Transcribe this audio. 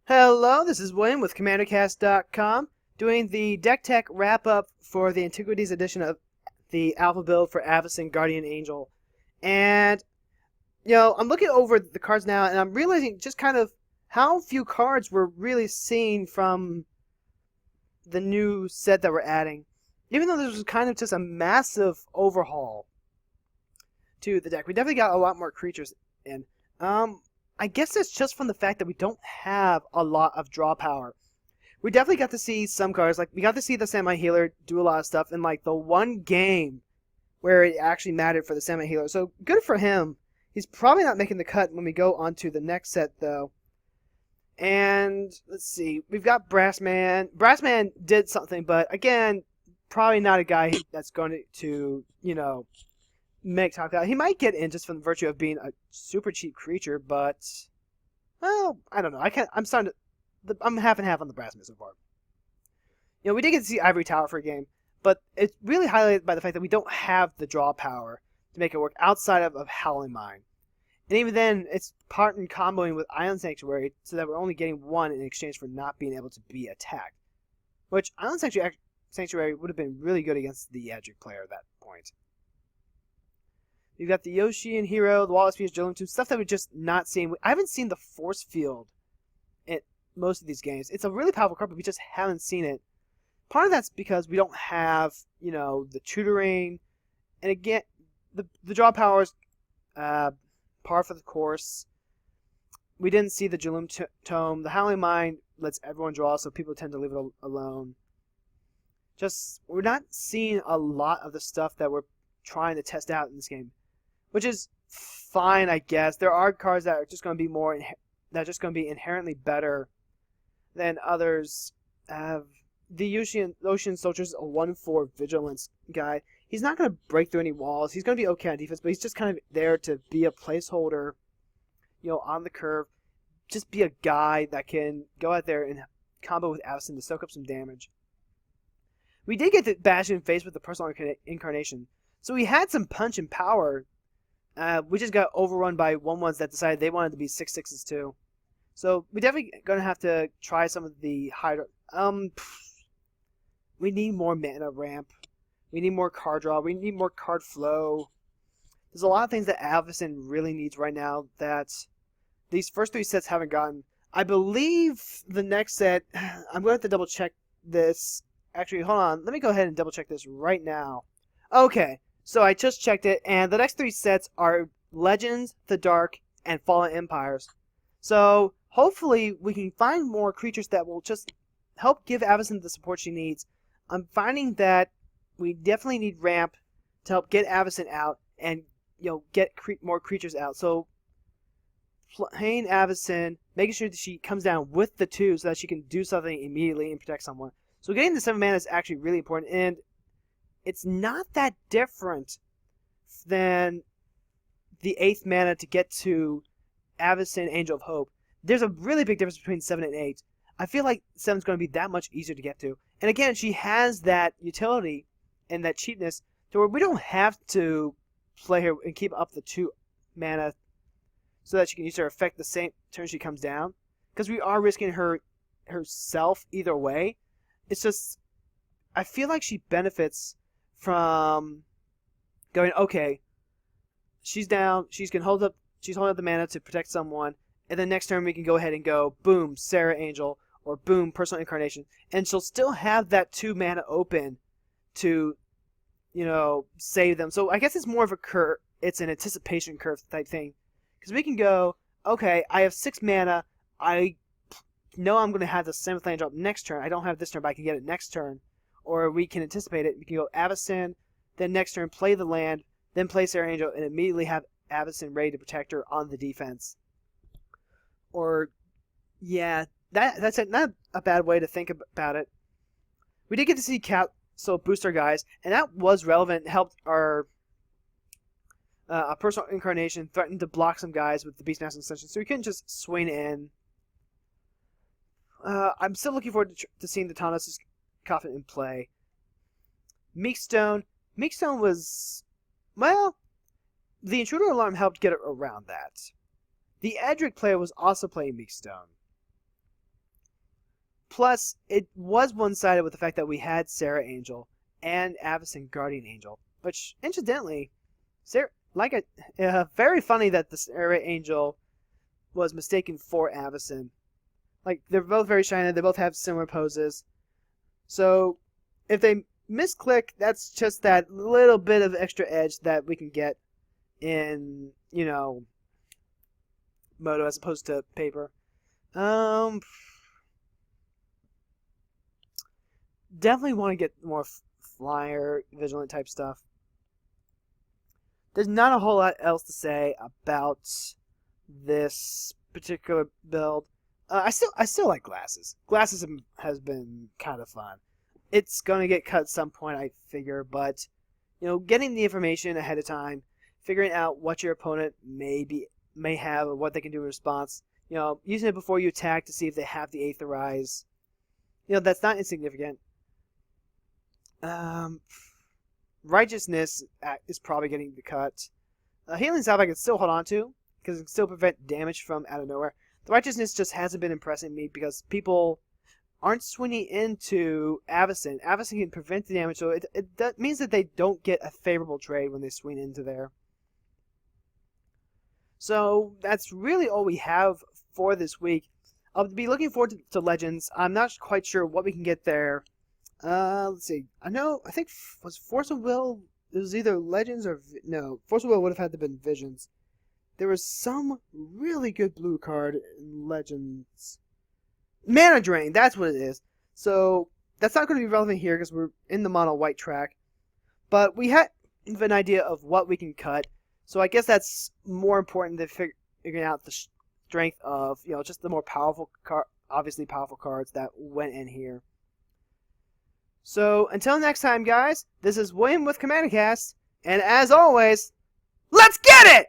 Hello, this is William with CommanderCast.com doing the deck tech wrap-up for the Antiquities edition of the alpha build for Avacyn Guardian Angel. And, I'm looking over the cards now and I'm realizing just kind of how few cards we're really seeing from the new set that we're adding. Even though this was kind of just a massive overhaul to the deck, we definitely got a lot more creatures in. I guess it's just from the fact that we don't have a lot of draw power. We definitely got to see some cards, like we got to see the semi-healer do a lot of stuff in like the one game where it actually mattered for the semi-healer. So good for him. He's probably not making the cut when we go on to the next set though. And let's see, we've got Brassman. Brassman did something, but again, probably not a guy that's going to make top out. He might get in just from the virtue of being a super cheap creature, but well, I don't know. I'm half and half on the Brassman so far. We did get to see Ivory Tower for a game, but it's really highlighted by the fact that we don't have the draw power to make it work outside of Howling Mine. And even then, it's part in comboing with Island Sanctuary so that we're only getting one in exchange for not being able to be attacked. Which Island Sanctuary would have been really good against the Edric player at that point. You've got the Yoshi and Hero, the Wallace Piece, Jolene 2, stuff that we're just not seeing. I haven't seen the Force Field in most of these games. It's a really powerful card, but we just haven't seen it. Part of that's because we don't have, the tutoring. And again, the draw power is par for the course. We didn't see the Jalum Tome. The Howling Mine lets everyone draw, so people tend to leave it alone. We're not seeing a lot of the stuff that we're trying to test out in this game, which is fine, I guess. There are cards that are just going to be inherently better than others. The Ocean Soldier's a 1/4 vigilance guy. He's not going to break through any walls. He's going to be okay on defense, but he's just kind of there to be a placeholder, on the curve. Just be a guy that can go out there and combo with Avacyn to soak up some damage. We did get to bash in face with the personal incarnation, so we had some punch and power. We just got overrun by 1/1s that decided they wanted to be 6/6s too. So we definitely gonna have to try some of the higher. We need more mana ramp. We need more card draw. We need more card flow. There's a lot of things that Avacyn really needs right now that these first three sets haven't gotten. I believe the next set. I'm going to have to double check this. Actually, hold on. Let me go ahead and double check this right now. Okay, so I just checked it, and the next three sets are Legends, The Dark, and Fallen Empires. So hopefully we can find more creatures that will just help give Avacyn the support she needs. I'm finding that we definitely need ramp to help get Avacyn out and get more creatures out. So playing Avacyn, making sure that she comes down with the 2 so that she can do something immediately and protect someone. So getting the 7 mana is actually really important, and it's not that different than the 8th mana to get to Avacyn Angel of Hope. There's a really big difference between 7 and 8. I feel like 7's going to be that much easier to get to. And again, she has that utility and that cheapness to where we don't have to play her and keep up the 2 mana so that she can use her effect the same turn she comes down. Because we are risking herself either way. It's just, I feel like she benefits from going, okay, she's down, she's holding up the mana to protect someone, and then next turn we can go ahead and go, boom, Sarah Angel, or boom, Personal Incarnation, and she'll still have that 2 mana open to, save them. So I guess it's more of a curve, it's an anticipation curve type thing. Because we can go, okay, I have 6 mana, I know I'm going to have the 7th land drop next turn. I don't have this turn, but I can get it next turn. Or we can anticipate it. We can go Avacyn, then next turn play the land, then play Sarah Angel, and immediately have Avacyn ready to protect her on the defense. Or, yeah, that's not a bad way to think about it. We did get to see Castle Booster guys, and that was relevant. It helped our Personal Incarnation threaten to block some guys with the Beastmaster Extension, so we couldn't just swing in. I'm still looking forward to seeing the Thanatos Coffin in play. Meekstone was, well, the Intruder Alarm helped get around that. The Edric player was also playing Meekstone. plus, it was one-sided with the fact that we had Sarah Angel and Avacyn Guardian Angel, which, incidentally, very funny that the Sarah Angel was mistaken for Avacyn. Like, they're both very shiny, they both have similar poses. So, if they misclick, that's just that little bit of extra edge that we can get in, Moto as opposed to paper. Definitely want to get more flyer, vigilant type stuff. There's not a whole lot else to say about this particular build. I still like glasses. Glasses has been kind of fun. It's gonna get cut at some point, I figure, but getting the information ahead of time, figuring out what your opponent may have or what they can do in response. Using it before you attack to see if they have the Aether Rise. That's not insignificant. Righteousness is probably getting the cut. Healing Salve I can still hold on to, because it can still prevent damage from out of nowhere. The Righteousness just hasn't been impressing me, because people aren't swinging into Avacyn. Avacyn can prevent the damage, so that means that they don't get a favorable trade when they swing into there. So that's really all we have for this week. I'll be looking forward to Legends. I'm not quite sure what we can get there. Let's see. I think was Force of Will. It was either Legends or no. Force of Will would have had to have been Visions. There was some really good blue card in Legends. Mana Drain. That's what it is. So that's not going to be relevant here because we're in the mono white track. But we have an idea of what we can cut. So I guess that's more important than figuring out the strength of just the more powerful obviously powerful cards that went in here. So, until next time, guys, this is William with CommanderCast, and as always, let's get it!